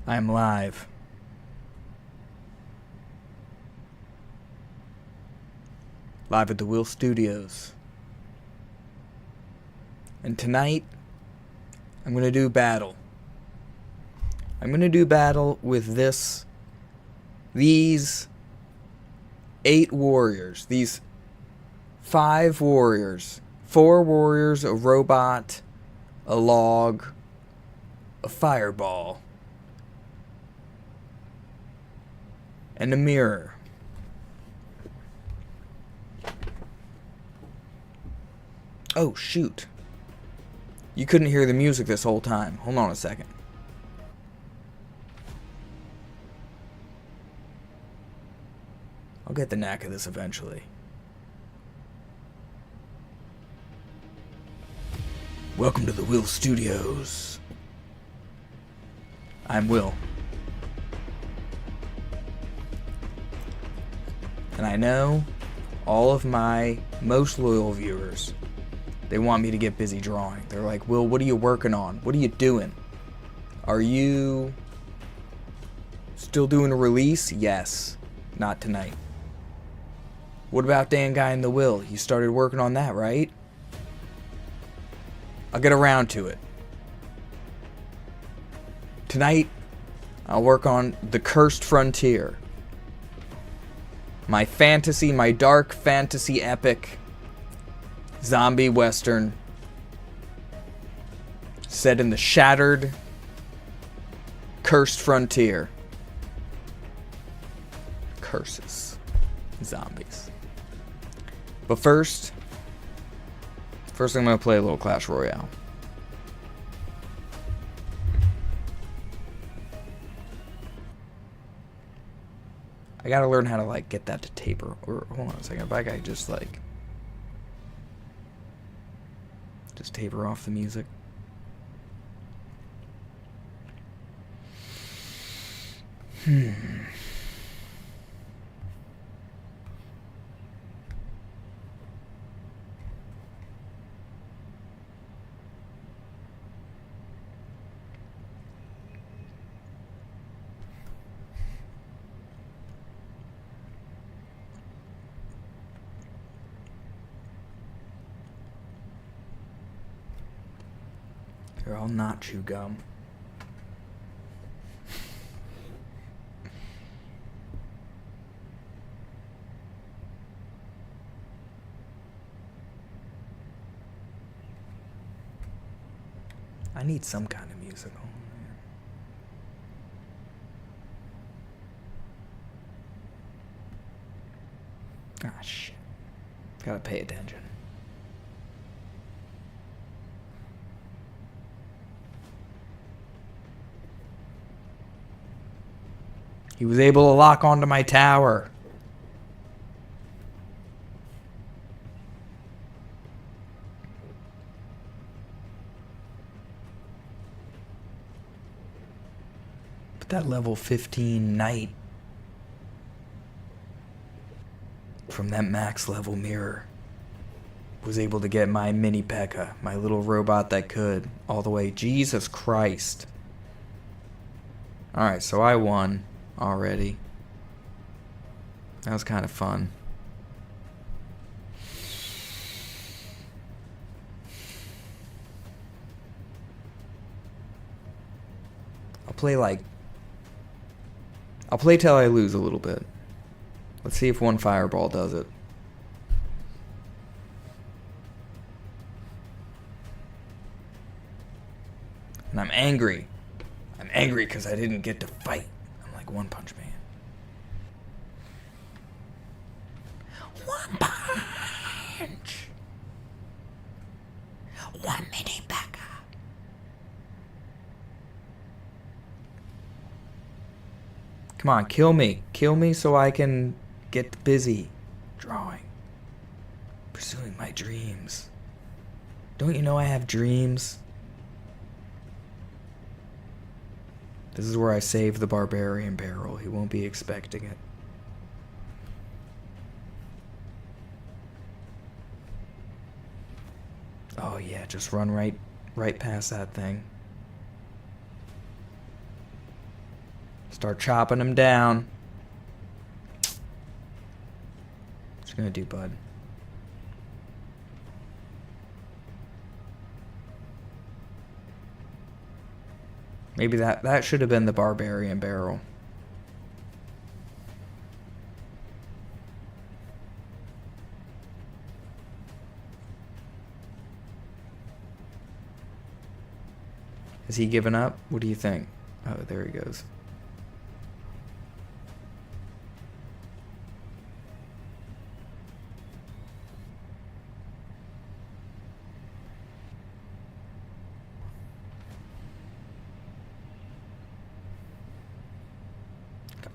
I'm live. Live at the Will Studios. And tonight, I'm going to do battle. I'm going to do battle with these 8 warriors. These 5 warriors. 4 warriors, a robot, a log, a fireball, and a mirror. Oh, shoot. You couldn't hear the music this whole time. Hold on a second. I'll get the knack of this eventually. Welcome to the Will Studios. I'm Will. And I know all of my most loyal viewers, they want me to get busy drawing. They're like, Will, what are you working on? What are you doing? Are you still doing a release? Yes. Not tonight. What about Dan Guy and the Will? You started working on that, right? I'll get around to it. Tonight, I'll work on The Cursed Frontier. My dark fantasy epic zombie western set in the shattered, cursed frontier. Curses. Zombies. But first I'm going to play a little Clash Royale. I gotta learn how to, get that to taper. Or, hold on a second. If I could just taper off the music. Here, I'll not chew gum. I need some kind of music on there. Ah, shit. Gotta pay attention. He was able to lock onto my tower. But that level 15 knight from that max level mirror was able to get my mini P.E.K.K.A., my little robot that could, all the way. Jesus Christ. Alright, so I won already. That was kind of fun. I'll play till I lose a little bit. Let's see if one fireball does it. And I'm angry. I'm angry because I didn't get to fight. I'm like One Punch Man. One punch. One mini P.E.K.K.A. Come on, kill me. Kill me so I can get busy drawing. Pursuing my dreams. Don't you know I have dreams? This is where I save the barbarian barrel. He won't be expecting it. Oh yeah, just run right past that thing. Start chopping him down. What's he gonna do, bud? Maybe that should have been the barbarian barrel. Has he given up? What do you think? Oh, there he goes.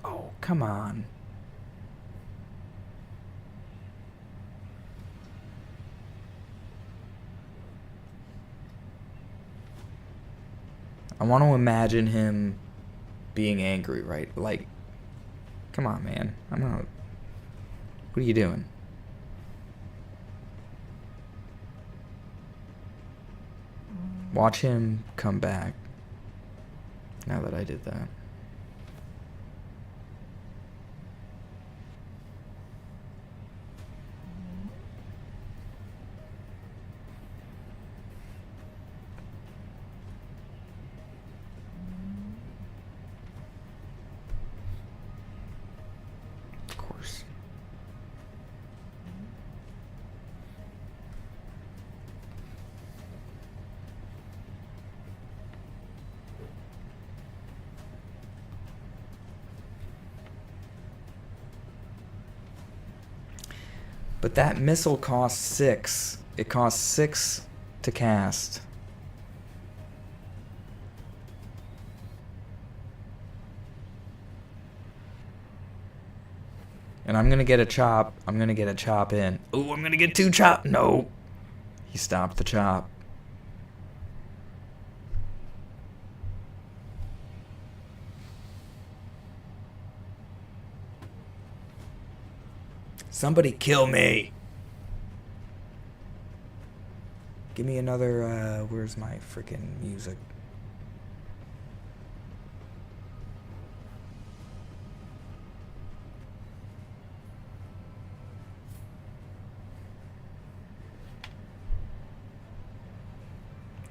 Oh, come on. I want to imagine him being angry, right? Like, come on, man. I'm not... What are you doing? Watch him come back. Now that I did that. Of course. But that missile costs 6. It costs 6 to cast. And I'm gonna get a chop. I'm gonna get a chop in. Ooh, I'm gonna get 2 chop. No. He stopped the chop. Somebody kill me. Give me another, where's my freaking music?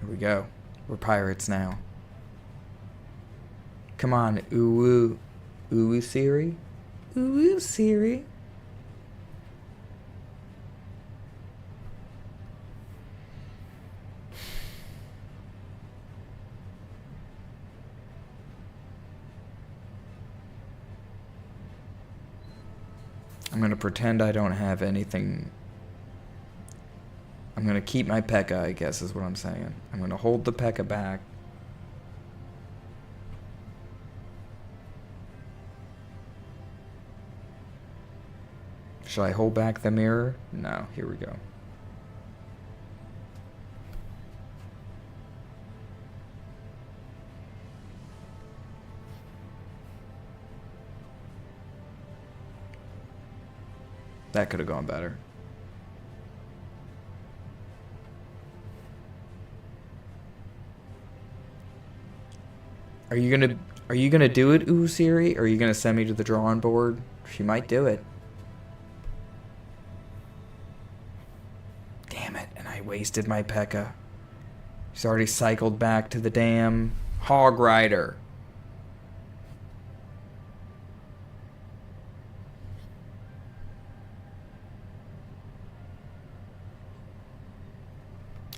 Here we go. We're pirates now. Come on, ooh, ooh, Siri. Ooh, Siri. I'm going to pretend I don't have anything. I'm going to keep my P.E.K.K.A, I guess is what I'm saying. I'm going to hold the P.E.K.K.A back. Should I hold back the mirror? No, here we go. That could have gone better. Are you gonna do it, ooh Siri? Or are you gonna send me to the drawing board? She might do it. Damn it, and I wasted my P.E.K.K.A. He's already cycled back to the damn Hog Rider.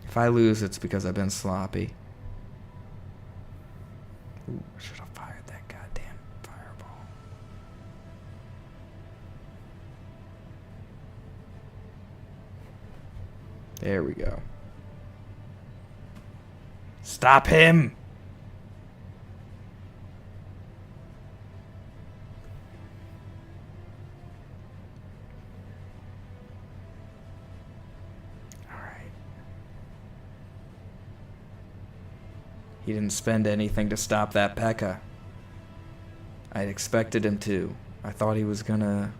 If I lose, it's because I've been sloppy. Ooh, I should have fired that goddamn fireball. There we go. Stop him! He didn't spend anything to stop that P.E.K.K.A. I expected him to. I thought he was gonna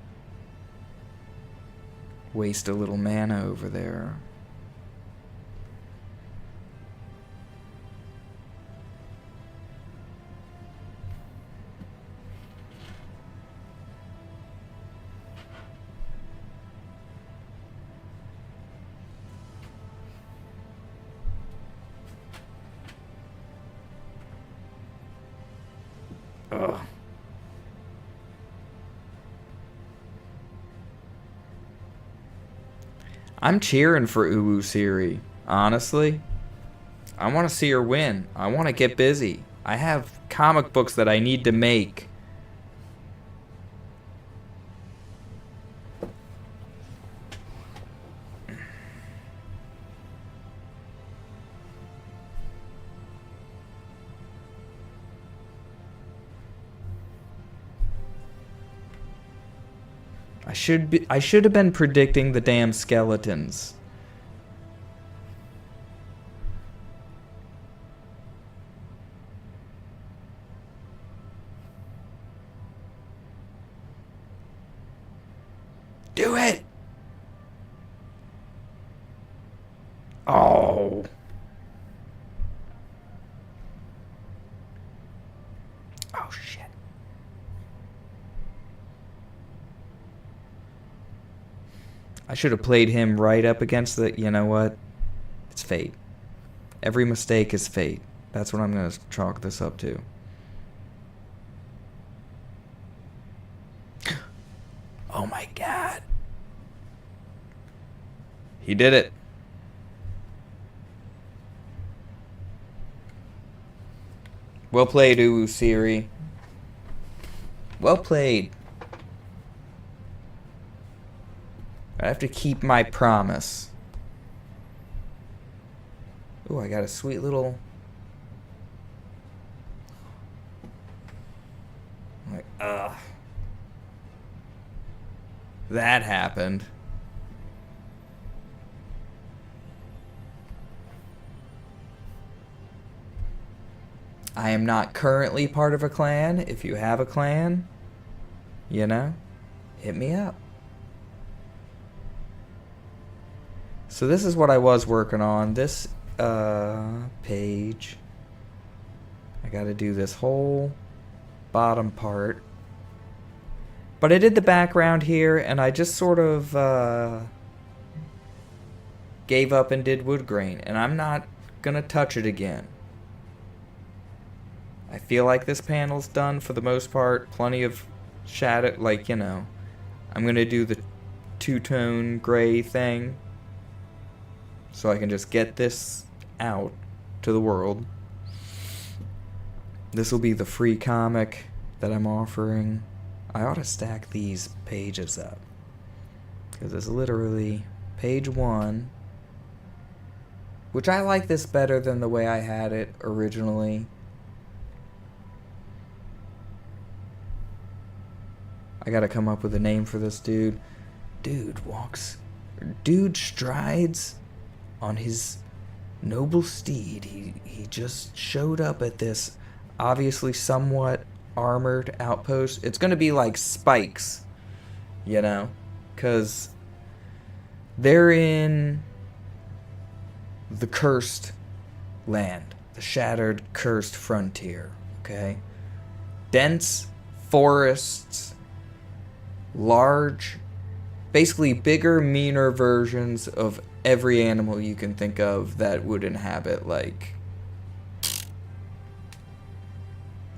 waste a little mana over there. Ugh. I'm cheering for Uwu Siri, honestly. I want to see her win. I want to get busy. I have comic books that I need to make. I should have been predicting the damn skeletons. Do it! Oh. Oh, shit. I should have played him right up against the... You know what? It's fate. Every mistake is fate. That's what I'm going to chalk this up to. Oh my god. He did it. Well played, Uwu Siri. Well played. I have to keep my promise. Ooh, I got a sweet little... Like, ugh. That happened. I am not currently part of a clan. If you have a clan, you know, hit me up. So this is what I was working on. This page. I got to do this whole bottom part. But I did the background here, and I just sort of gave up and did wood grain. And I'm not going to touch it again. I feel like this panel's done for the most part. Plenty of shadow, like, you know. I'm going to do the two-tone gray thing. So I can just get this out to the world. This will be the free comic that I'm offering. I ought to stack these pages up. Because it's literally page 1. Which I like this better than the way I had it originally. I gotta come up with a name for this dude. Dude strides on his noble steed. He just showed up at this obviously somewhat armored outpost. It's gonna be like Spikes, you know, because they're in the cursed land, the shattered, cursed frontier, okay? Dense forests, large, basically bigger, meaner versions of every animal you can think of that would inhabit, like,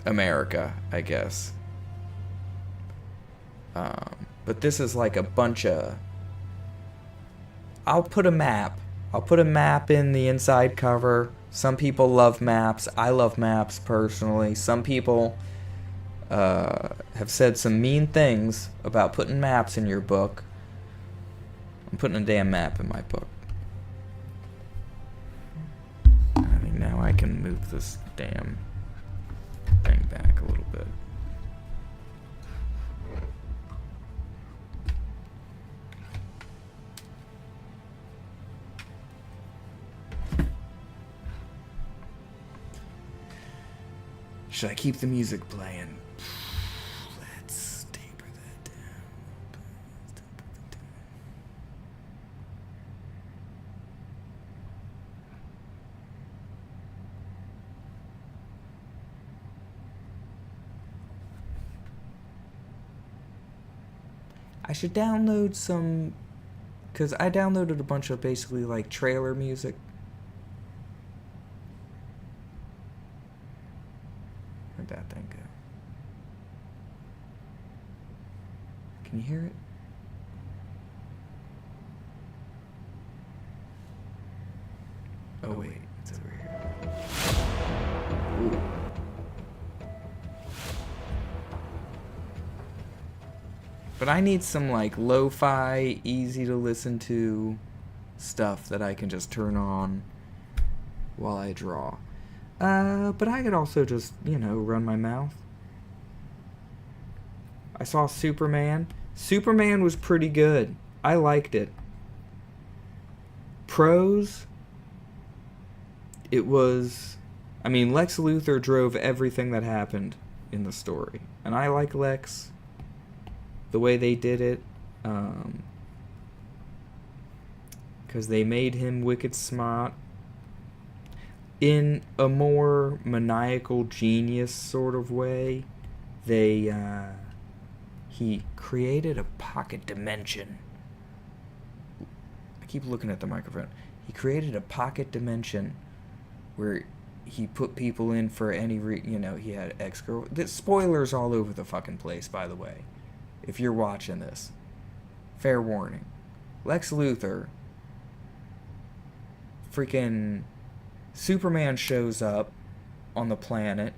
America, I guess. But this is like a bunch of... I'll put a map. I'll put a map in the inside cover. Some people love maps. I love maps, personally. Some people have said some mean things about putting maps in your book. I'm putting a damn map in my book. I think now I can move this damn thing back a little bit. Should I keep the music playing? Let's taper that down. I should download some, because I downloaded a bunch of basically like trailer music. Where'd that thing go? Can you hear it? Oh wait, it's over here. Ooh. But I need some like lo-fi, easy to listen to stuff that I can just turn on while I draw. But I could also just, you know, run my mouth. I saw Superman. Superman was pretty good. I liked it. Pros, it was... I mean, Lex Luthor drove everything that happened in the story. And I like Lex, the way they did it. Because they made him wicked smart. In a more maniacal genius sort of way, he created a pocket dimension. I keep looking at the microphone. He created a pocket dimension where he put people in for any you know, he had ex-girl. Spoilers all over the fucking place, by the way. If you're watching this, fair warning. Lex Luthor, freaking Superman shows up on the planet,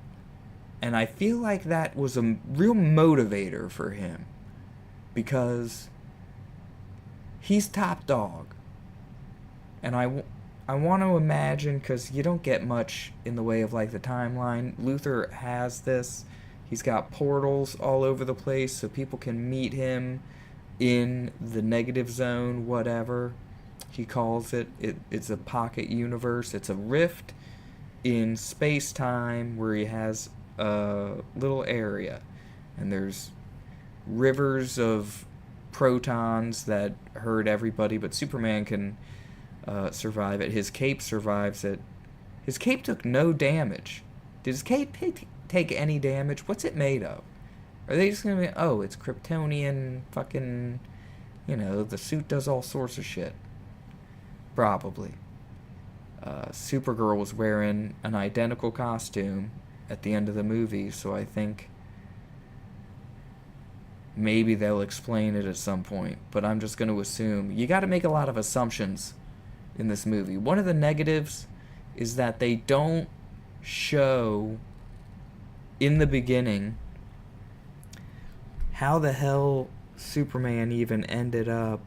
and I feel like that was a real motivator for him, because he's top dog. And I want to imagine, because you don't get much in the way of like the timeline. Luthor has this. He's got portals all over the place so people can meet him in the negative zone, whatever he calls it. It's a pocket universe. It's a rift in space-time where he has a little area. And there's rivers of protons that hurt everybody, but Superman can survive it. His cape survives it. His cape took no damage. Did his cape take any damage? What's it made of? Are they just gonna be, oh, it's Kryptonian fucking, you know, the suit does all sorts of shit? Probably. Supergirl was wearing an identical costume at the end of the movie, so I think maybe they'll explain it at some point, but I'm just going to assume. You got to make a lot of assumptions in this movie. One of the negatives is that they don't show in the beginning how the hell Superman even ended up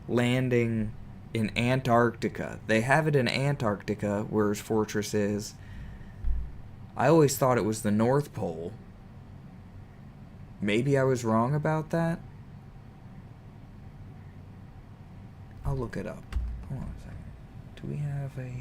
landing in Antarctica. They have it in Antarctica, where his fortress is. I always thought it was the North Pole. Maybe I was wrong about that. I'll look it up. Hold on a second. Do we have a...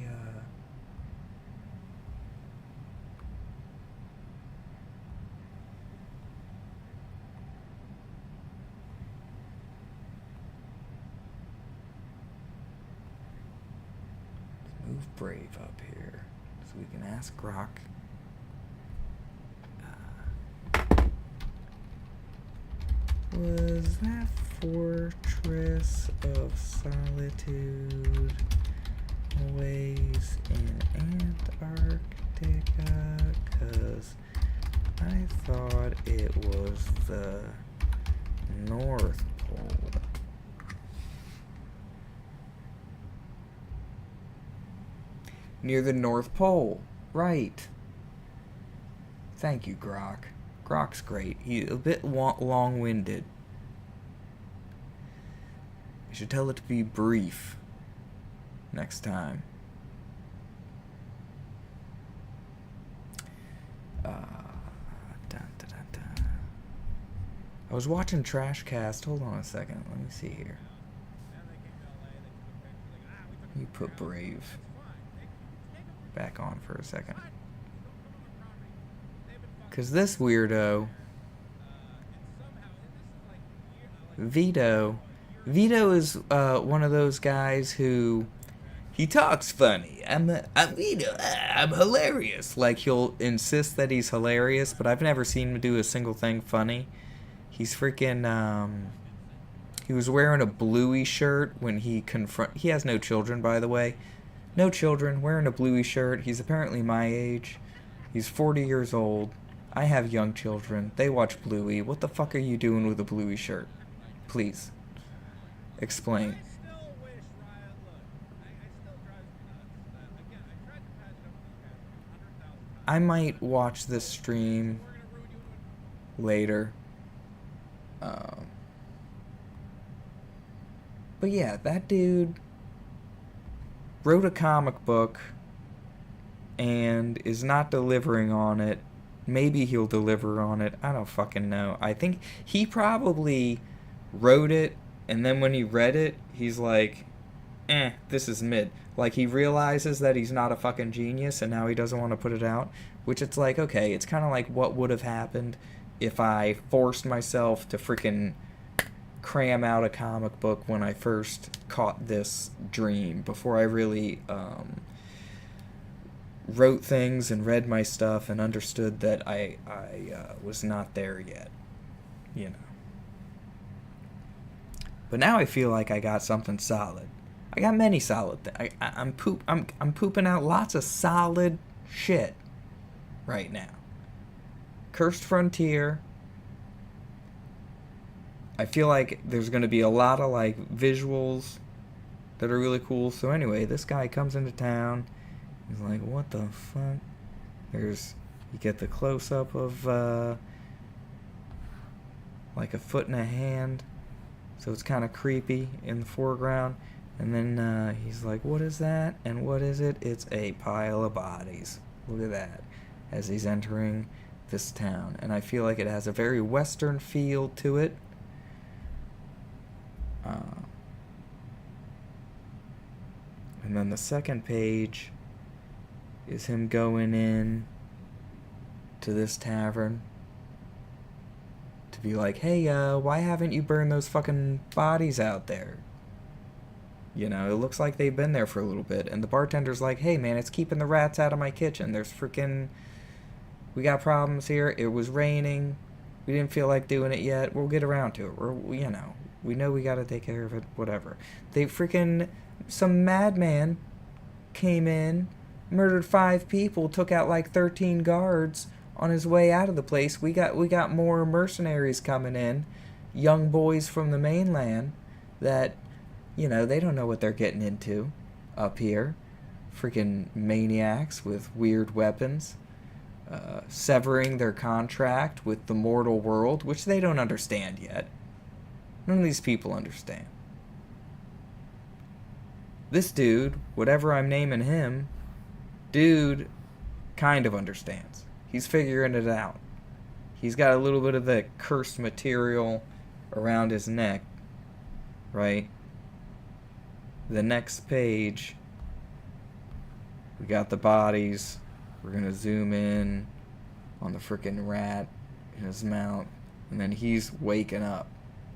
Move Brave up here so we can ask Grok. Was that Fortress of Solitude always in Antarctica? 'Cause I thought it was the North Pole. Near the North Pole. Right. Thank you, Grok. Grok's great. He's a bit long-winded. I should tell it to be brief next time. I was watching Trashcast. Hold on a second. Let me see here. You put Brave back on for a second. Because this weirdo, Vito is one of those guys who, he talks funny. I'm Vito, I'm hilarious. Like, he'll insist that he's hilarious, but I've never seen him do a single thing funny. He's freaking, he was wearing a bluey shirt when he has no children, by the way. No children, wearing a bluey shirt. He's apparently my age. He's 40 years old. I have young children. They watch Bluey. What the fuck are you doing with a Bluey shirt? Please. Explain. I might watch this stream later. But yeah, that dude wrote a comic book and is not delivering on it. Maybe he'll deliver on it. I don't fucking know. I think he probably wrote it, and then when he read it, he's like, this is mid. Like, he realizes that he's not a fucking genius, and now he doesn't want to put it out. Which it's like, okay, it's kind of like what would have happened if I forced myself to freaking cram out a comic book when I first caught this dream, before I really wrote things and read my stuff and understood that I was not there yet, you know. But now I feel like I got something solid. I got many solid things. I'm pooping out lots of solid shit right now. Cursed Frontier. I feel like there's going to be a lot of like visuals that are really cool. So anyway, this guy comes into town. He's like, what the fuck? You get the close up of like a foot and a hand. So it's kind of creepy in the foreground. And then he's like, what is that? And what is it? It's a pile of bodies. Look at that. As he's entering this town. And I feel like it has a very Western feel to it. And then the second page is him going in to this tavern to be like, hey, why haven't you burned those fucking bodies out there? You know, it looks like they've been there for a little bit. And the bartender's like, hey, man, it's keeping the rats out of my kitchen. We got problems here. It was raining. We didn't feel like doing it yet. We'll get around to it. We know we gotta take care of it, whatever. Some madman came in, murdered 5 people, took out like 13 guards on his way out of the place. We got more mercenaries coming in, young boys from the mainland that, they don't know what they're getting into up here. Freaking maniacs with weird weapons, severing their contract with the mortal world, which they don't understand yet. None of these people understand. This dude, whatever I'm naming him, dude kind of understands. He's figuring it out. He's got a little bit of the cursed material around his neck, right? The next page, we got the bodies. We're going to zoom in on the freaking rat in his mouth, and then he's waking up.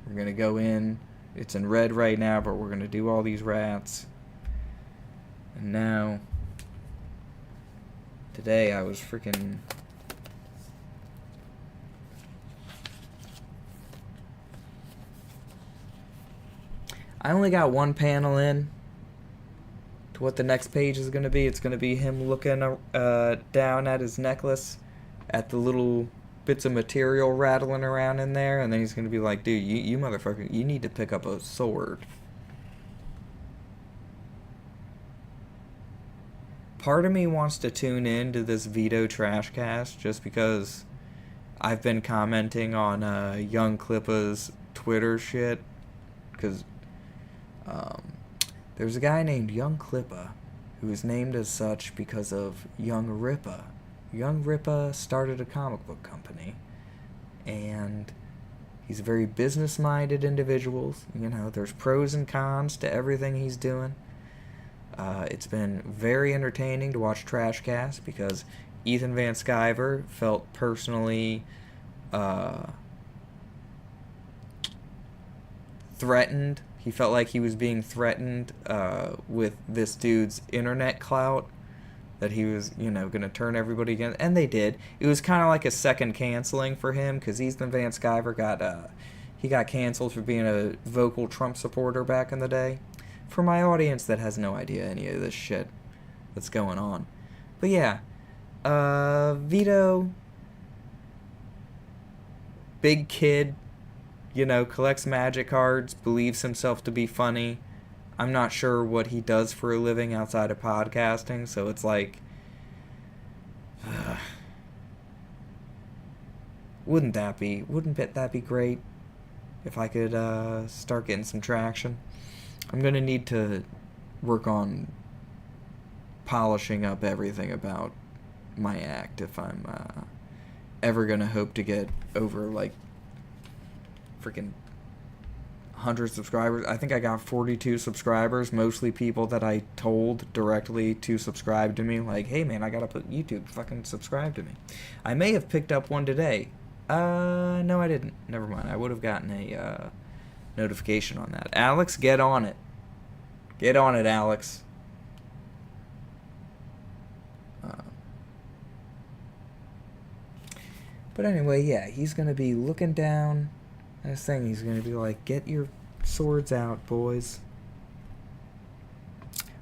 We're going to go in. It's in red right now, but we're going to do all these rats. And now, today I was freaking... I only got one panel in to what the next page is going to be. It's going to be him looking down at his necklace, at the little bits of material rattling around in there, and then he's going to be like, dude, you motherfucker, you need to pick up a sword. Part of me wants to tune in to this Vito Trashcast just because I've been commenting on Young Klippa's Twitter shit, because there's a guy named Young Klippa who is named as such because of Young Rippa. Young Rippa started a comic book company, and he's a very business-minded individual. There's pros and cons to everything he's doing. It's been very entertaining to watch Trashcast because Ethan Van Sciver felt personally threatened. He felt like he was being threatened with this dude's internet clout, that he was, going to turn everybody against. And they did. It was kind of like a second canceling for him, because Ethan Van Sciver got canceled for being a vocal Trump supporter back in the day. For my audience that has no idea any of this shit that's going on. But yeah, Vito big kid, you know, collects magic cards, believes himself to be funny. I'm not sure what he does for a living outside of podcasting, so it's like, wouldn't that be great if I could start getting some traction? I'm gonna need to work on polishing up everything about my act if I'm ever gonna hope to get over like freaking 100 subscribers. I think I got 42 subscribers, mostly people that I told directly to subscribe to me, like, hey man, I gotta put YouTube, fucking subscribe to me. I may have picked up one today. No I didn't. Never mind. I would have gotten a notification on that. Alex, get on it. Get on it, Alex. But anyway, yeah, he's gonna be looking down at his thing. He's gonna be like, get your swords out, boys.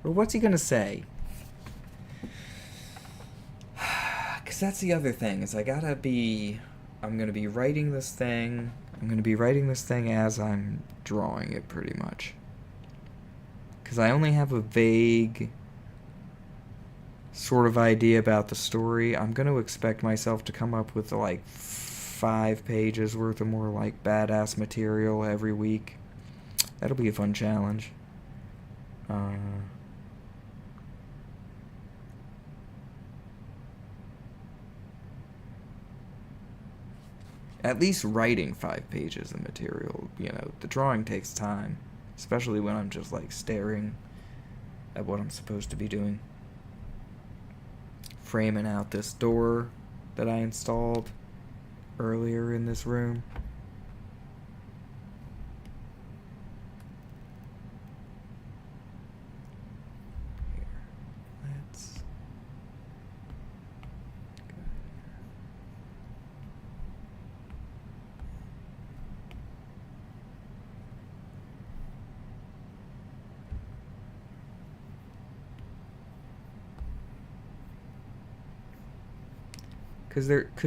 Or what's he gonna say? Because that's the other thing, is I'm gonna be writing this thing. I'm gonna be writing this thing as I'm drawing it, pretty much. Because I only have a vague sort of idea about the story. I'm going to expect myself to come up with like 5 pages worth of more like badass material every week. That'll be a fun challenge. At least writing 5 pages of material. You know, the drawing takes time, especially when I'm just like staring at what I'm supposed to be doing. Framing out this door that I installed earlier in this room. Here, let's go.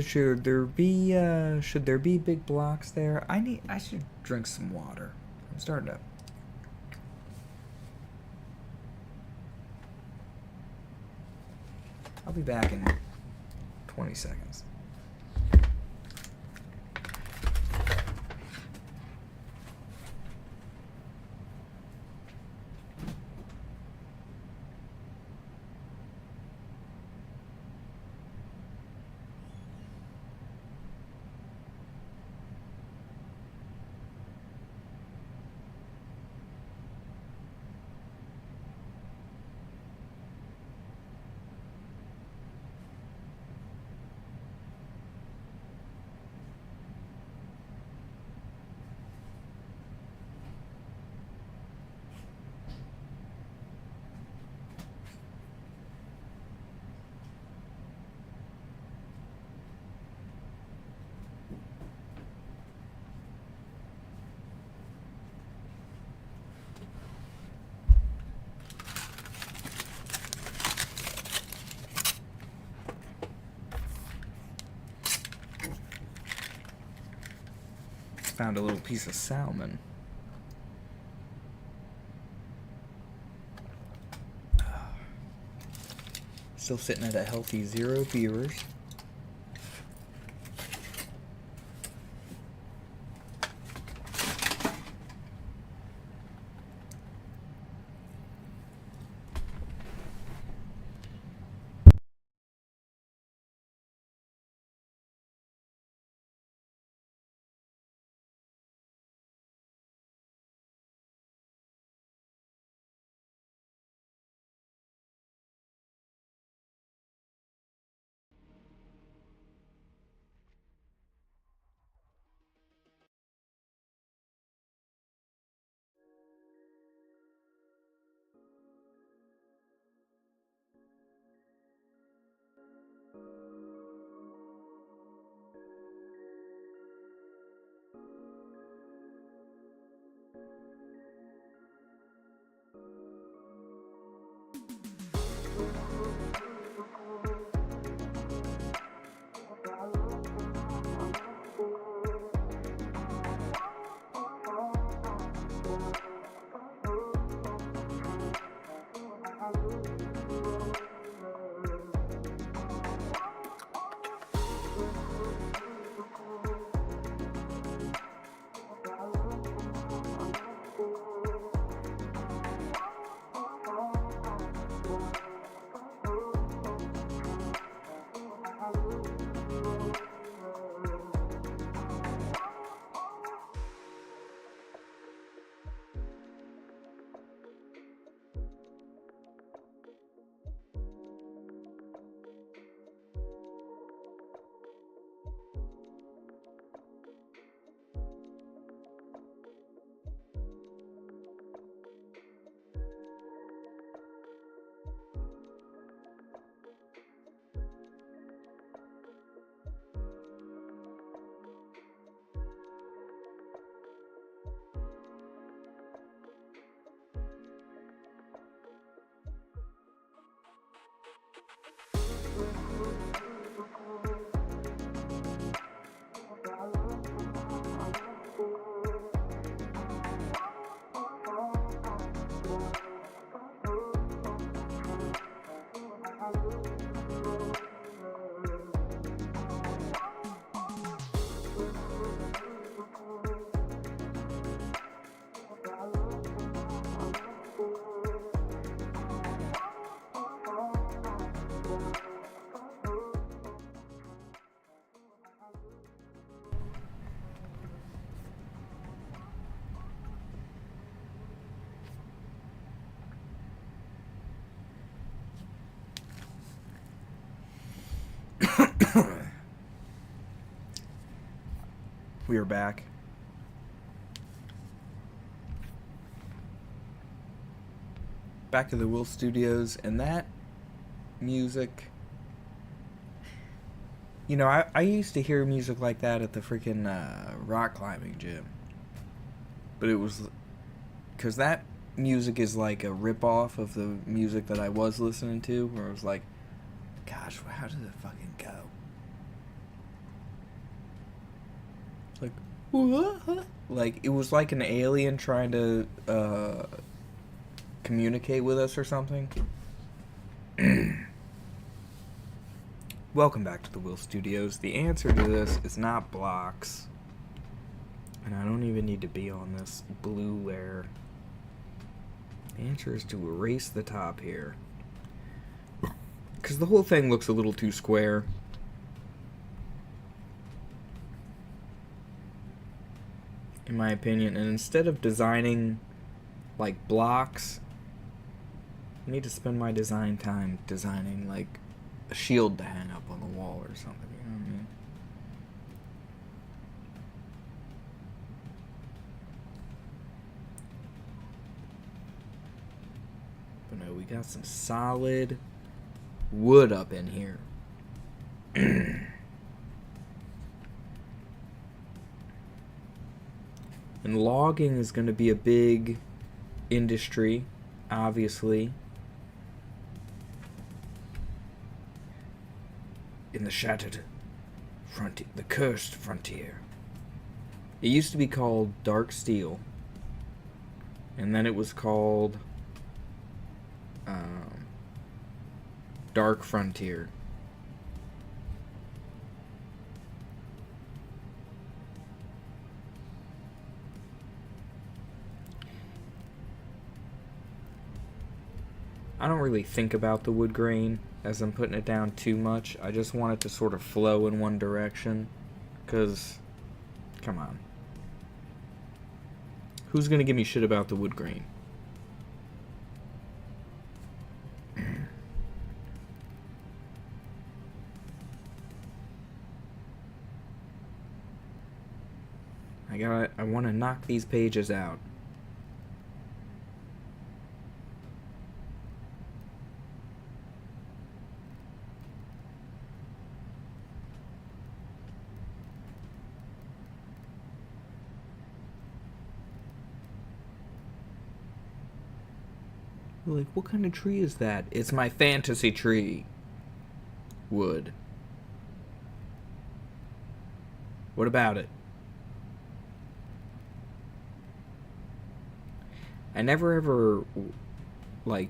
Should there be big blocks there? I should drink some water. I'm starting to. I'll be back in 20 seconds. Found a little piece of salmon. Still sitting at a healthy 0 viewers. We are back. Back to the Will Studios, and that music... You know, I used to hear music like that at the freaking rock climbing gym. But it was... Because that music is like a rip-off of the music that I was listening to, where it was like, gosh, how did it fucking go? It's like, what? Like, it was like an alien trying to communicate with us or something. Welcome back to the Will Studios. The answer to this is not blocks. And I don't even need to be on this blue layer. The answer is to erase the top here. Because the whole thing looks a little too square. In my opinion. And instead of designing like blocks, I need to spend my design time designing like a shield to hang up on the wall or something, you know what I mean? But no, we got some solid wood up in here. And logging is going to be a big industry, obviously. In the shattered frontier, the cursed frontier. It used to be called Dark Steel, and then it was called Dark Frontier. I don't really think about the wood grain as I'm putting it down too much. I just want it to sort of flow in one direction. Because, come on. Who's going to give me shit about the wood grain? I want to knock these pages out. Like, what kind of tree is that? It's my fantasy tree. Wood. What about it? I never ever, like,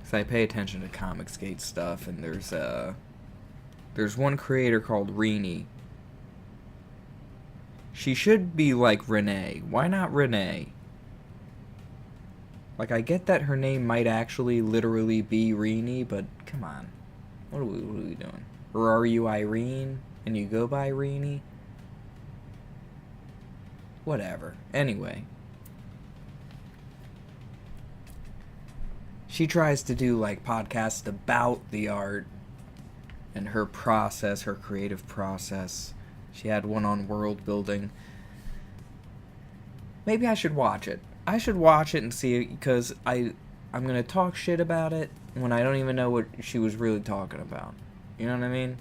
'cause I pay attention to Comicsgate stuff, and there's one creator called Renee. She should be like Renee. Why not Renee? Like, I get that her name might actually literally be Renee, but come on. What are we doing? Or are you Irene, and you go by Renee? Whatever. Anyway. She tries to do, like, podcasts about the art and her process, her creative process. She had one on world building. Maybe I should watch it. I should watch it and see it, because I'm going to talk shit about it when I don't even know what she was really talking about. You know what I mean?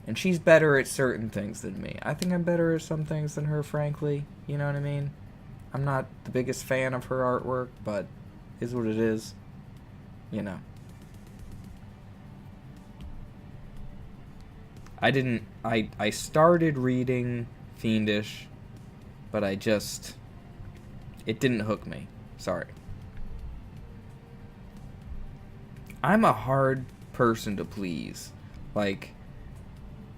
And she's better at certain things than me. I think I'm better at some things than her, frankly. You know what I mean? I'm not the biggest fan of her artwork, but is what it is. You know. I started reading Fiendish, but it didn't hook me. Sorry. I'm a hard person to please. Like,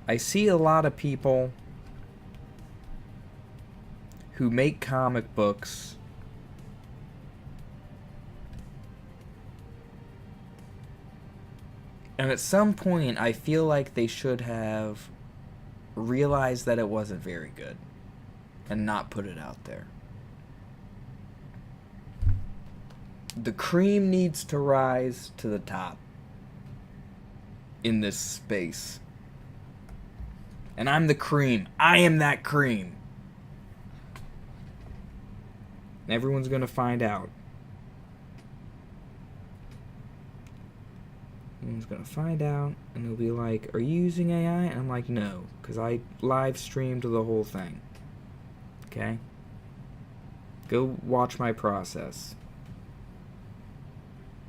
I see a lot of people who make comic books and at some point I feel like they should have realized that it wasn't very good and not put it out there. The cream needs to rise to the top. in this space. And I'm the cream. I am that cream. And everyone's gonna find out. Everyone's gonna find out, and they'll be like, "Are you using AI?" And I'm like, "No, because I live streamed the whole thing." Okay? Go watch my process.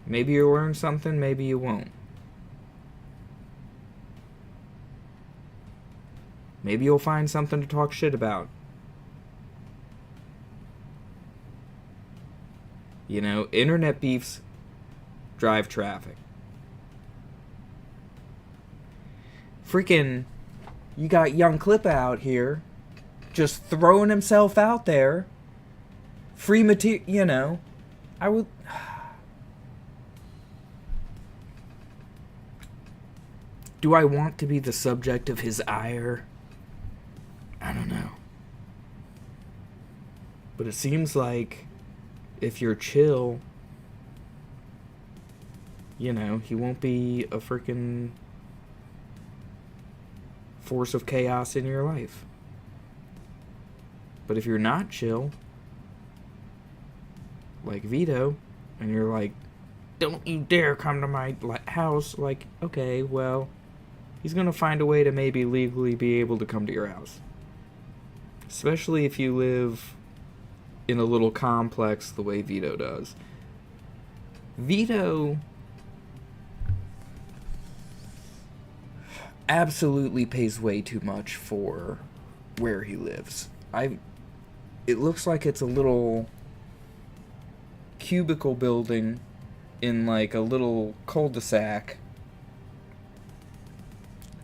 Maybe you'll learn something, maybe you won't. Maybe you'll find something to talk shit about. You know, internet beefs drive traffic. Freaking, you got Young Clippa out here just throwing himself out there. Free material, you know. I would... Do I want to be the subject of his ire? I don't know. But it seems like if you're chill, you know, he won't be a freaking force of chaos in your life. But if you're not chill, like Vito, and you're like, "Don't you dare come to my house," like, okay, well, he's gonna find a way to maybe legally be able to come to your house. Especially if you live in a little complex the way Vito does. Vito absolutely pays way too much for where he lives. It looks like it's a little cubicle building in like a little cul-de-sac.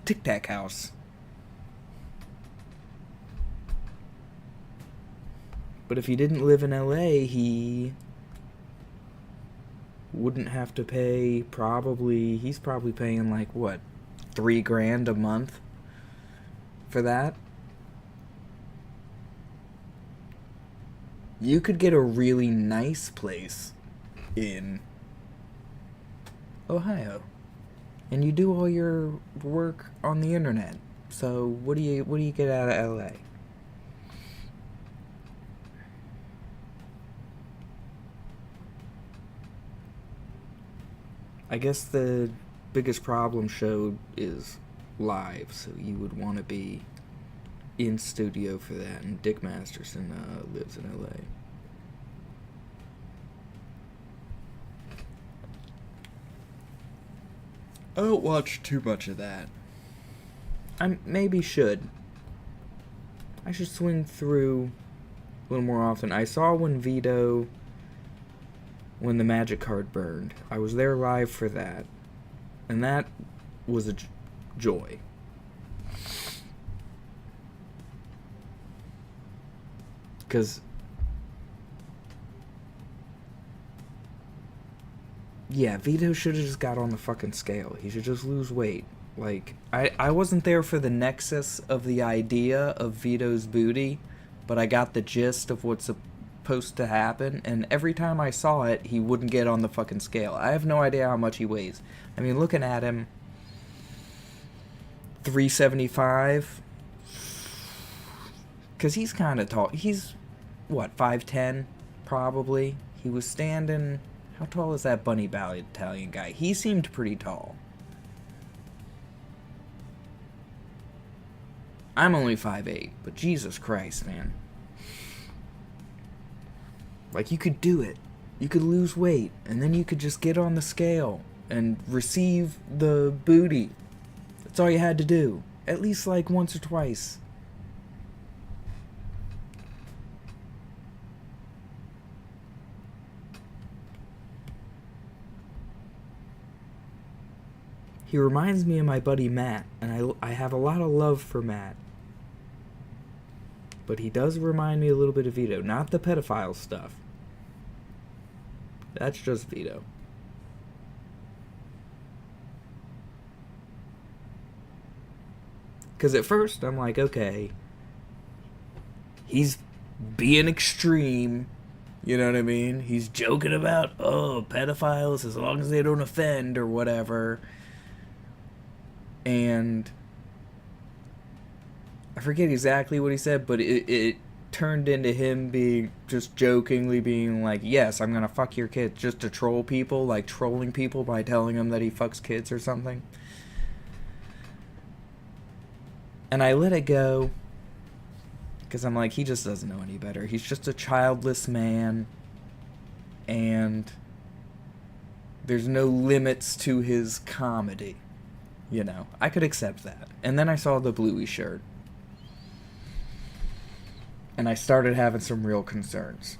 Tic Tac house. But if he didn't live in LA, he wouldn't have to pay he's probably paying like, what, $3,000 a month for that? You could get a really nice place in Ohio. And you do all your work on the internet. So what do you get out of LA? I guess the biggest problem showed is live, so you would want to be in studio for that, and Dick Masterson lives in LA. I don't watch too much of that. I maybe should. I should swing through a little more often. I saw when the magic card burned. I was there live for that. And that was a joy. Because, yeah, Vito should have just got on the fucking scale. He should just lose weight. Like, I wasn't there for the nexus of the idea of Vito's booty, but I got the gist of what's supposed to happen, and every time I saw it, he wouldn't get on the fucking scale. I have no idea how much he weighs. I mean, looking at him, 375, because he's kind of tall. He's, what, 5'10", probably? He was standing... How tall is that bunny bellied Italian guy? He seemed pretty tall. I'm only 5'8", but Jesus Christ, man. Like, you could do it. You could lose weight, and then you could just get on the scale and receive the booty. That's all you had to do. At least, like, once or twice. He reminds me of my buddy Matt, and I have a lot of love for Matt. But he does remind me a little bit of Vito. Not the pedophile stuff. That's just Vito. Because at first, I'm like, okay, he's being extreme. You know what I mean? He's joking about, oh, pedophiles, as long as they don't offend or whatever. And I forget exactly what he said, but it turned into him being just jokingly being like, yes, I'm gonna fuck your kid, just to troll people, like trolling people by telling them that he fucks kids or something. And I let it go because I'm like, he just doesn't know any better. He's just a childless man, and there's no limits to his comedy. You know, I could accept that. And then I saw the Bluey shirt, and I started having some real concerns.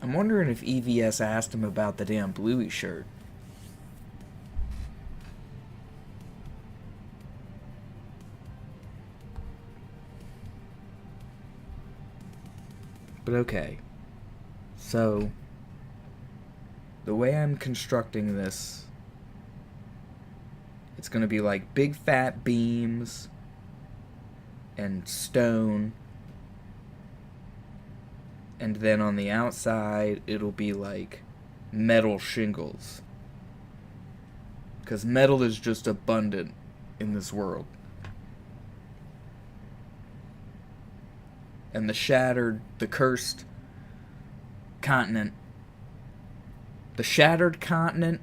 I'm wondering if EVS asked him about the damn Bluey shirt. But okay. So, the way I'm constructing this, it's going to be like big fat beams and stone. And then on the outside, it'll be like metal shingles. Because metal is just abundant in this world. And the cursed continent. The shattered continent,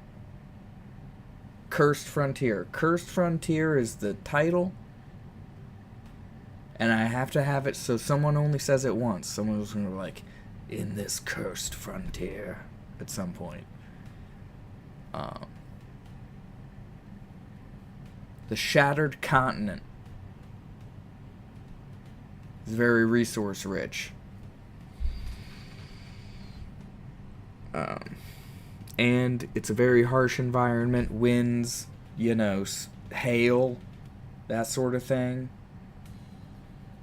Cursed Frontier. Cursed Frontier is the title. And I have to have it so someone only says it once. Someone was going to be like, in this cursed frontier, at some point. The shattered continent is very resource rich. And it's a very harsh environment. Winds, hail, that sort of thing.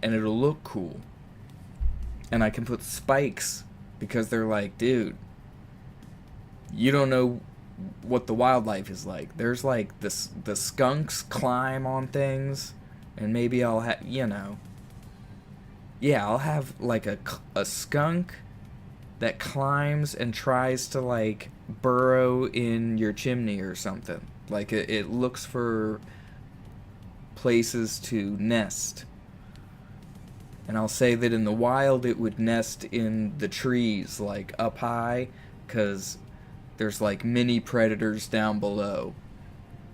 And it'll look cool. And I can put spikes because they're like, dude, you don't know what the wildlife is like. There's like the skunks climb on things, and maybe I'll have, I'll have like a skunk that climbs and tries to like burrow in your chimney or something. Like it looks for places to nest. And I'll say that in the wild it would nest in the trees, like up high, because there's like mini predators down below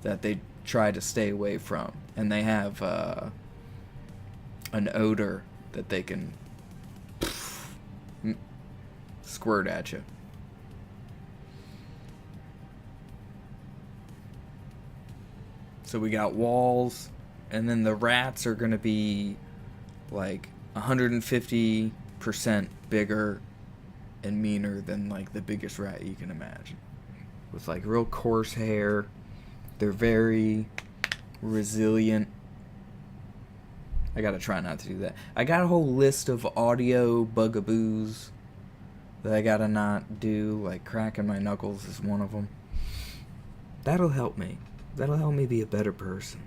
that they try to stay away from. And they have an odor that they can squirt at you. So we got walls, and then the rats are going to be like 150% bigger and meaner than like the biggest rat you can imagine. With like real coarse hair. They're very resilient. I gotta try not to do that. I got a whole list of audio bugaboos that I gotta not do, like cracking my knuckles is one of them. That'll help me. That'll help me be a better person.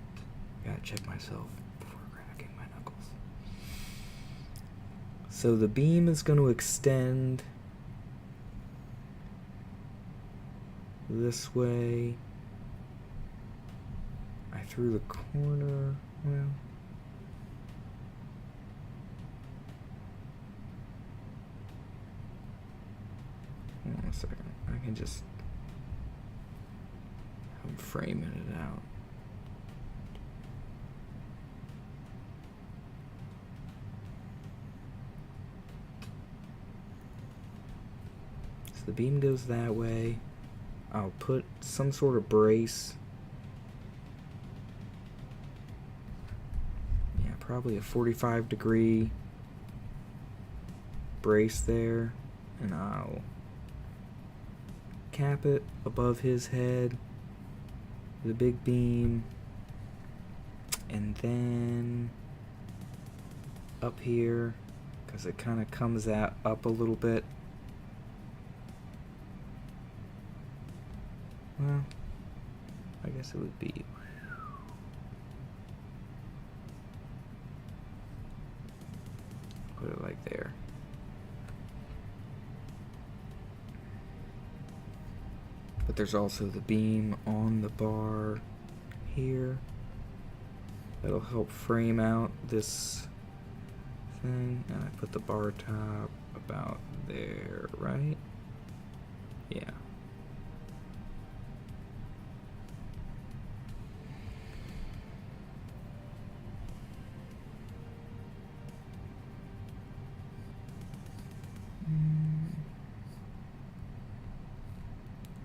I gotta check myself before cracking my knuckles. So the beam is going to extend this way. I threw the corner. Well, hold on a second. I can just. I'm framing it out. So the beam goes that way. I'll put some sort of brace. Yeah, probably a 45-degree brace there, and I'll cap it above his head with a big beam, and then up here, because it kind of comes out up a little bit. Well, I guess it would be put it like there. But there's also the beam on the bar here that'll help frame out this thing. And I put the bar top about there, right? Yeah.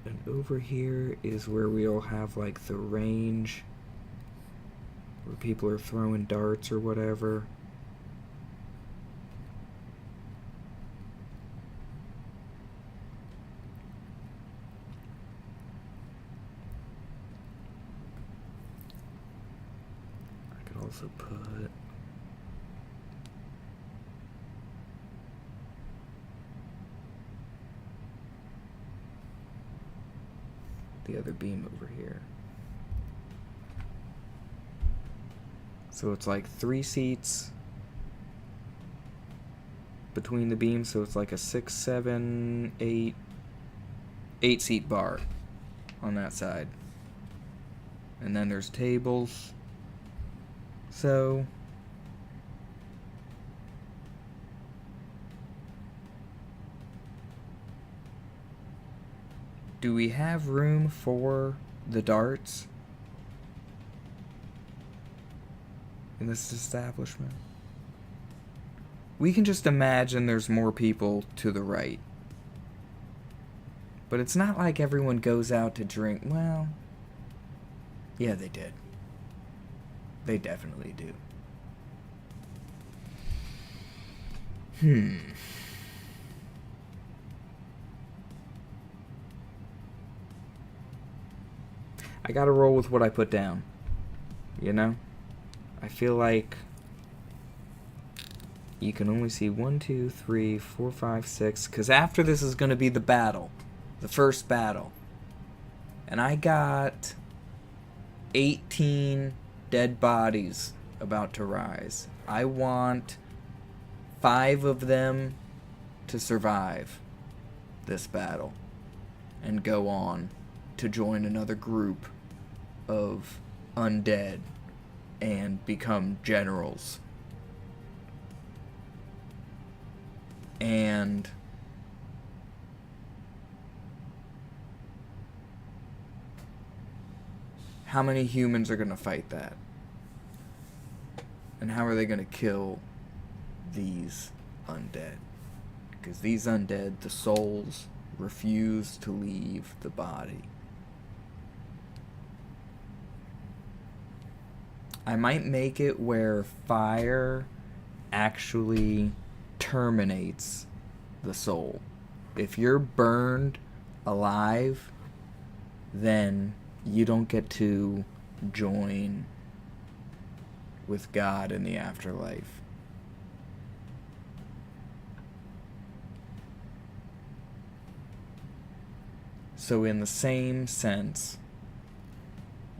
And over here is where we'll have like the range where people are throwing darts or whatever. I could also put the other beam over here. So it's like 3 seats between the beams, so it's like a 6, 7, 8 seat bar on that side. And then there's tables. So do we have room for the darts in this establishment? We can just imagine there's more people to the right. But it's not like everyone goes out to drink. Well, yeah, they did. They definitely do. I gotta roll with what I put down. You know? I feel like you can only see 1, 2, 3, 4, 5, 6. Because after this is gonna be the battle. The first battle. And I got 18 dead bodies about to rise. I want 5 of them to survive this battle and go on to join another group of undead and become generals. And how many humans are going to fight that? And how are they going to kill these undead? Because these undead, the souls, refuse to leave the body. I might make it where fire actually terminates the soul. If you're burned alive, then you don't get to join with God in the afterlife. So in the same sense,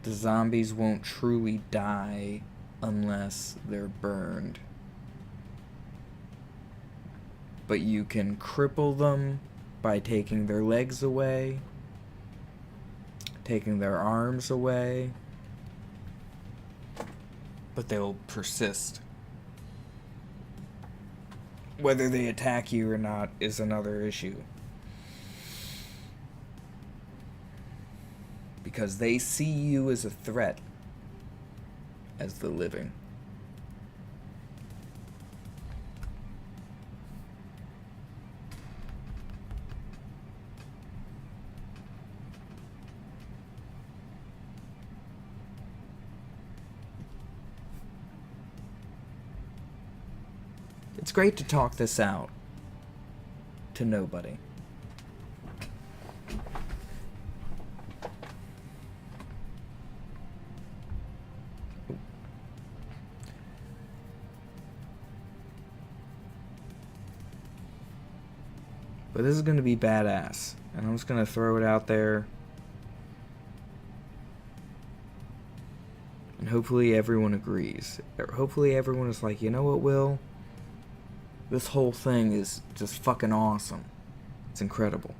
the zombies won't truly die unless they're burned. But you can cripple them by taking their legs away, taking their arms away, but they'll persist. Whether they attack you or not is another issue. Because they see you as a threat, as the living. It's great to talk this out to nobody. But this is going to be badass. And I'm just going to throw it out there. And hopefully everyone agrees. Hopefully everyone is like, you know what, Will? This whole thing is just fucking awesome. It's incredible.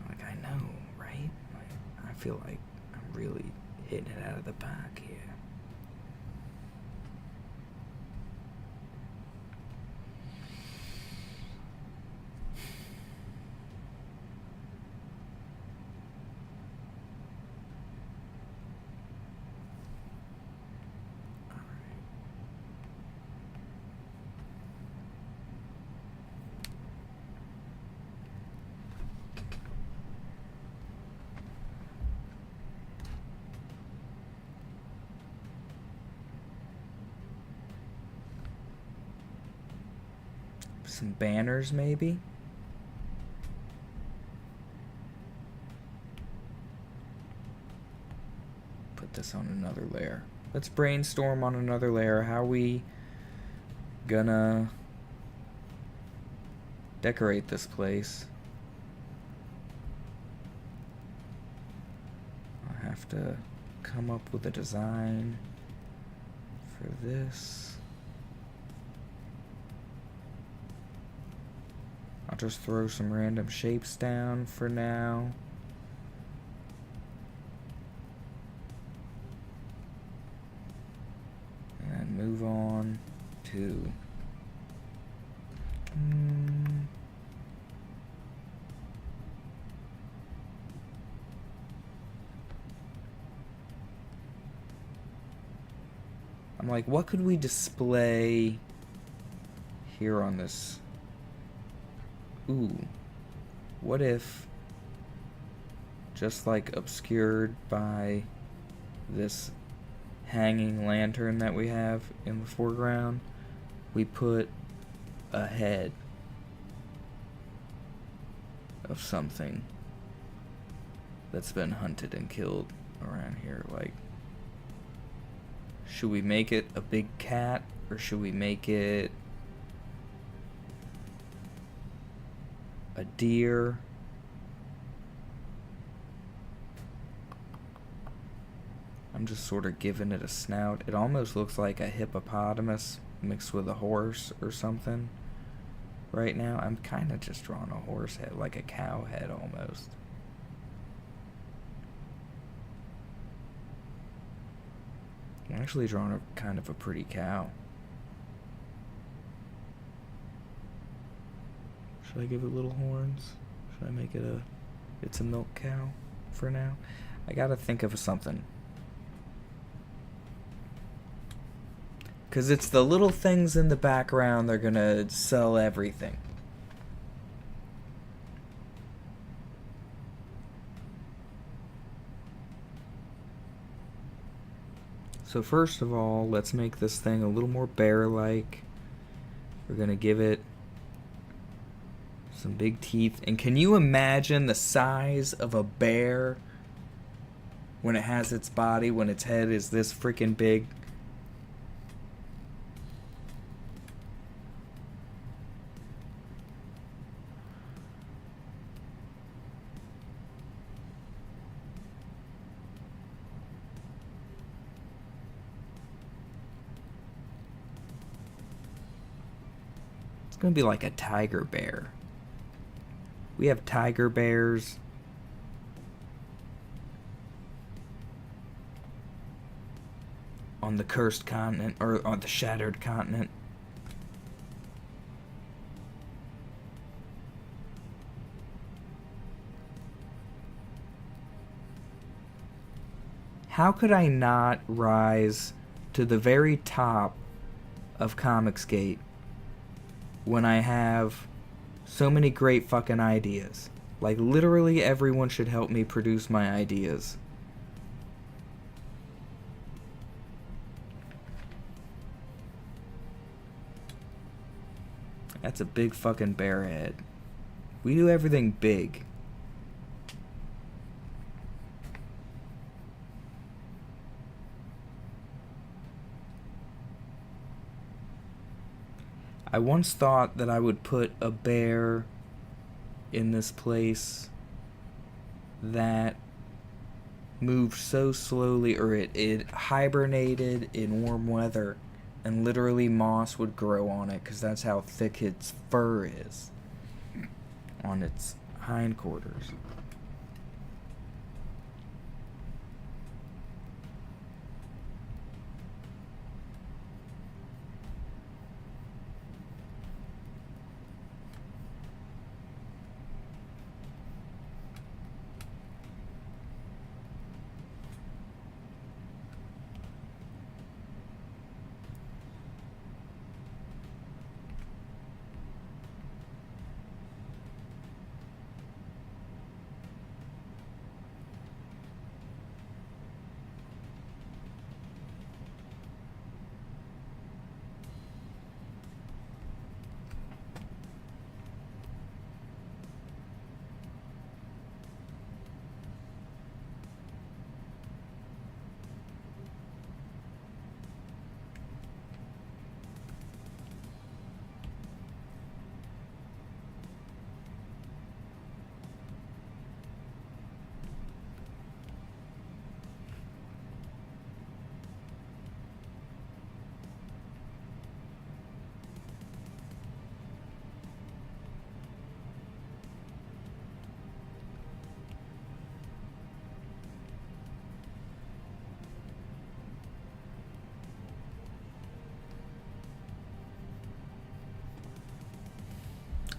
Like, I know, right? Like, I feel like I'm really hitting it out of the park here. Some banners, maybe? Put this on another layer. Let's brainstorm on another layer. How we gonna decorate this place? I have to come up with a design for this. I'll just throw some random shapes down for now. And move on to I'm like, what could we display here on this? Ooh, what if, just like obscured by this hanging lantern that we have in the foreground, we put a head of something that's been hunted and killed around here? Like, should we make it a big cat, or should we make it a deer? I'm just sort of giving it a snout. It almost looks like a hippopotamus mixed with a horse or something. Right now, I'm kind of just drawing a horse head, like a cow head almost. I'm actually drawing a kind of a pretty cow. Should I give it little horns? Should I make it it's a milk cow for now? I gotta think of something. Because it's the little things in the background that are gonna sell everything. So first of all, let's make this thing a little more bear-like. We're gonna give it some big teeth. And can you imagine the size of a bear when it has its body, when its head is this freaking big? It's gonna be like a tiger bear. We have tiger bears. On the cursed continent, or on the shattered continent. How could I not rise to the very top of Comicsgate when I have so many great fucking ideas? Like, literally everyone should help me produce my ideas. That's a big fucking bear head. We do everything big. I once thought that I would put a bear in this place that moved so slowly, or it hibernated in warm weather, and literally moss would grow on it because that's how thick its fur is on its hindquarters.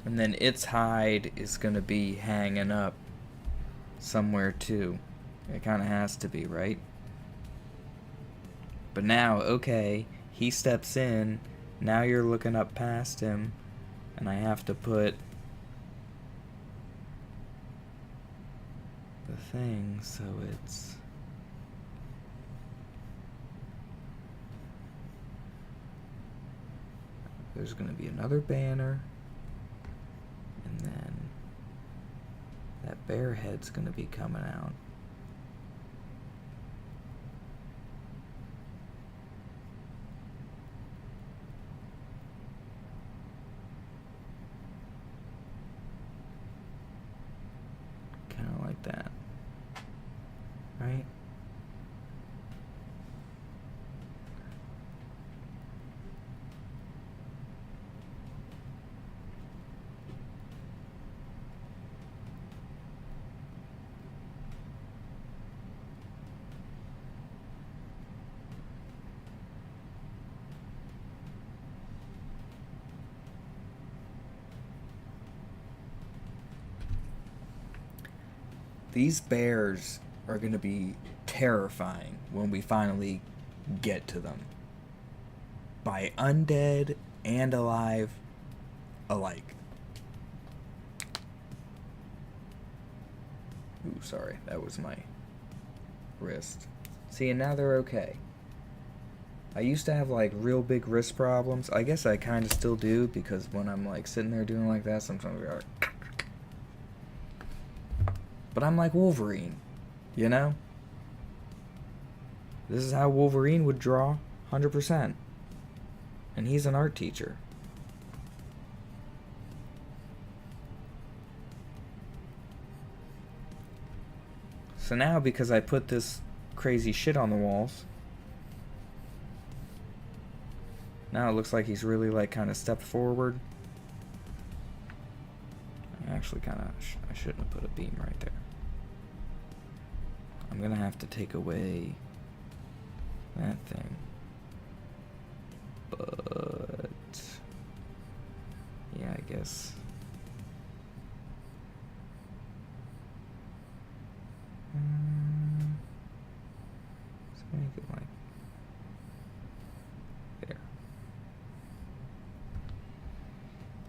And then its hide is going to be hanging up somewhere too. It kind of has to be, right? But now, okay, he steps in. Now you're looking up past him. And I have to put the thing so it's... There's going to be another banner. And then that bear head's going to be coming out. Kind of like that. Right? These bears are going to be terrifying when we finally get to them. By undead and alive alike. Ooh, sorry. That was my wrist. See, and now they're okay. I used to have, like, real big wrist problems. I guess I kind of still do, because when I'm, like, sitting there doing like that, sometimes we are... But I'm like Wolverine, you know? This is how Wolverine would draw, 100%. And he's an art teacher. So now, because I put this crazy shit on the walls, now it looks like he's really, like, kind of stepped forward. I actually kind of... I shouldn't have put a beam right there. I'm gonna have to take away that thing. But... yeah, I guess... let's make it like... there.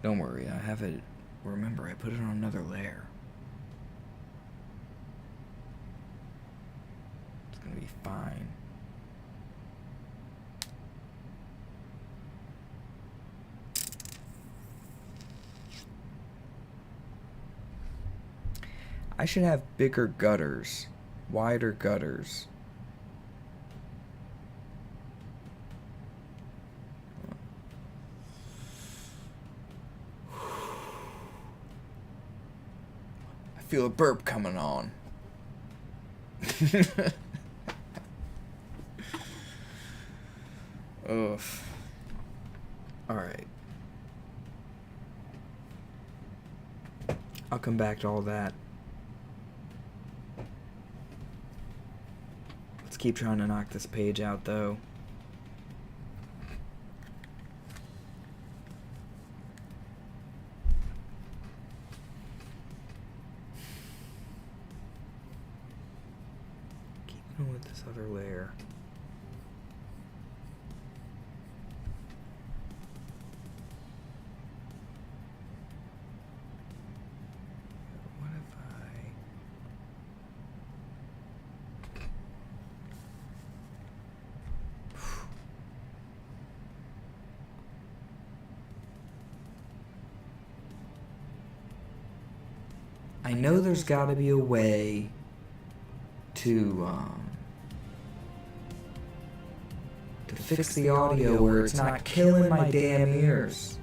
Don't worry, I have it... remember, I put it on another layer. It's gonna be fine. I should have bigger gutters, wider gutters. I feel a burp coming on. Ugh. Alright. I'll come back to all that. Let's keep trying to knock this page out, though. Keep going with this other layer. I know there's got to be a way to fix the audio where it's not killing my damn ears.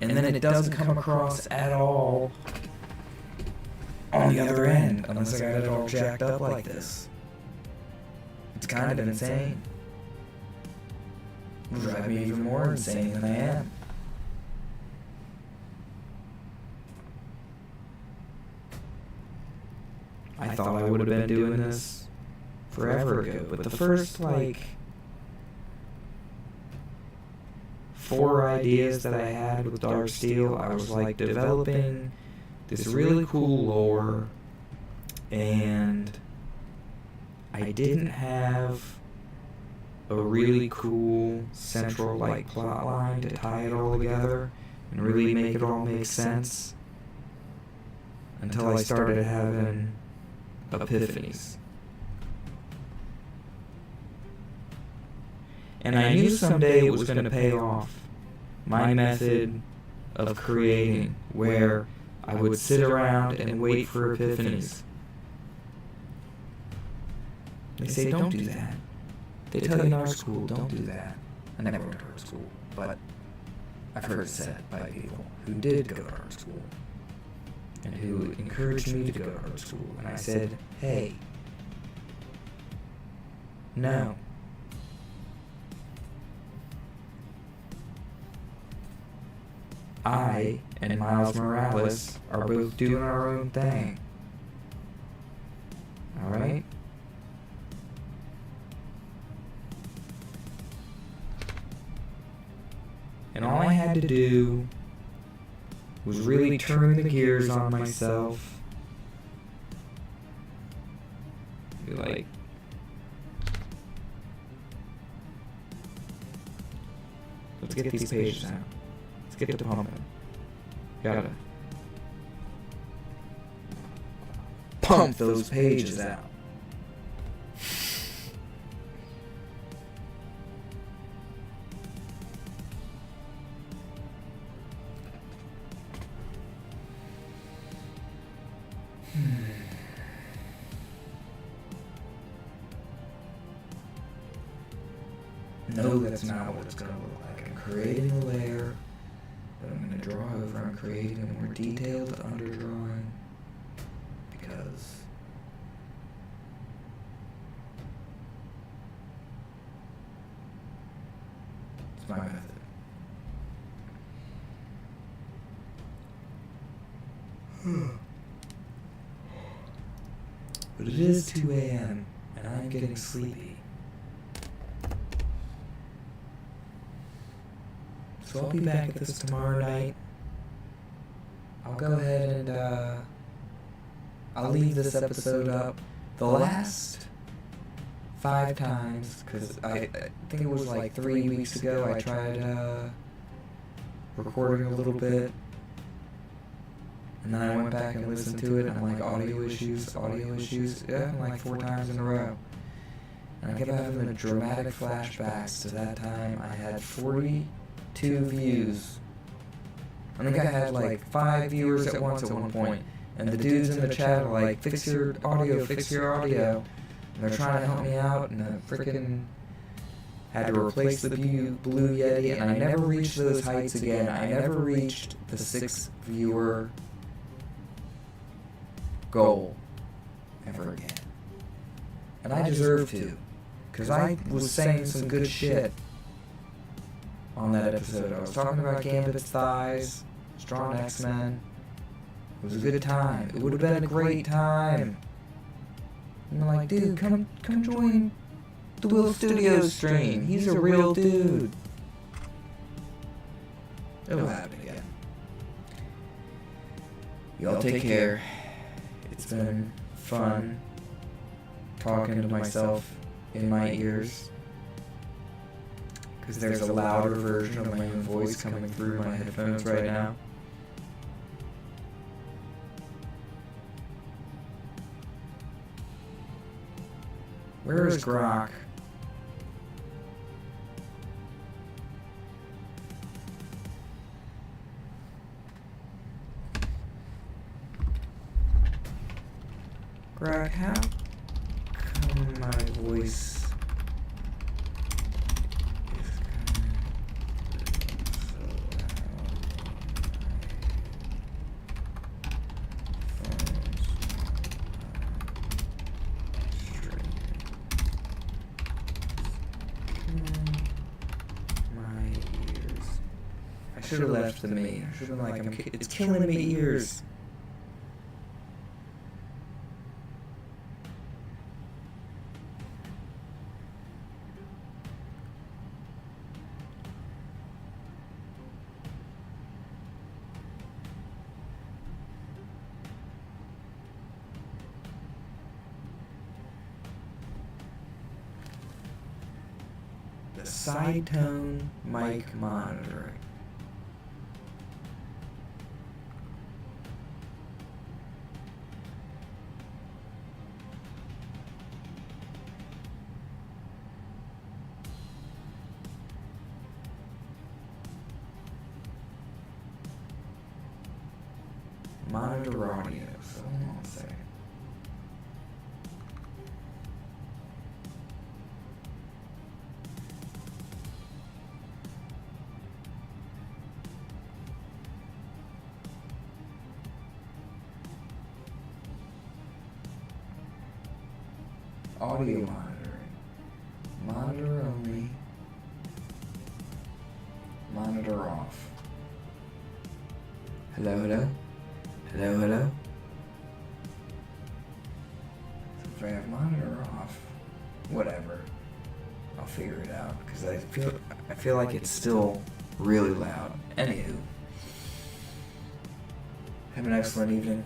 And then it doesn't come across at all on the other end, unless I got it all jacked up like this. It's kind of insane. It'll drive me even more insane than I am. I thought I would have been doing this forever ago, but the first, 4 ideas that I had with Dark Steel, I was, developing this really cool lore, and I didn't have a really cool central, plot line to tie it all together and really make it all make sense until I started having epiphanies. And I knew someday it was going to pay off. My method of creating, where I would sit around and wait for epiphanies. They say, don't do that. They tell you in art school, don't do that. I never went to art school, but I've heard it said by people who did go to art school and who encouraged me to go to art school. And I said, hey, no. I and Miles Morales are both doing our own thing. Alright? And all I had to do was really turn the gears on myself. Be like, let's get these pages out. Let's get to pumping. Gotta pump those pages out. No, that's not what it's going to look like. I'm creating a layer that I'm going to draw over. I'm creating a more detailed underdrawing because it's my method. But it is 2 a.m. and I'm getting sleepy. So I'll be back at this tomorrow night. I'll go ahead and I'll leave this episode up. The last 5 times, because I think it was 3 weeks ago, I tried recording a little bit. And then I went back and listened to it, and I'm like, audio issues. Yeah, 4 times in a row. And I kept having the dramatic flashbacks to that time I had 42 views I think I had like 5 viewers at once at one point, and the dudes in the chat are like, fix your audio, fix your audio. And they're trying to help me out, and I freaking had to replace the Blue Yeti, and I never reached those heights again. I never reached the 6 viewer goal ever again. And I deserve to, because I was saying some good shit on that episode. I was talking about Gambit's thighs, strong X-Men. It was a good time. It would have been a great time. And I'm like, dude, come join the Will Studios stream. He's a real dude. It'll happen again. Y'all take care. It's been fun talking to myself in my ears, because there's a louder version of my own voice coming through my headphones right now. Where is Grok? Grok, how come my voice is I should have left the me. I should have been like, it's killing me ears. The side tone mic monitoring. Monitor audio. So hold on a second. Audio monitoring. Monitor only. Monitor off. Hello, hello? Hello, hello? If I have monitor off, whatever. I'll figure it out, because I feel like it's still really loud. Anywho. Have an excellent evening.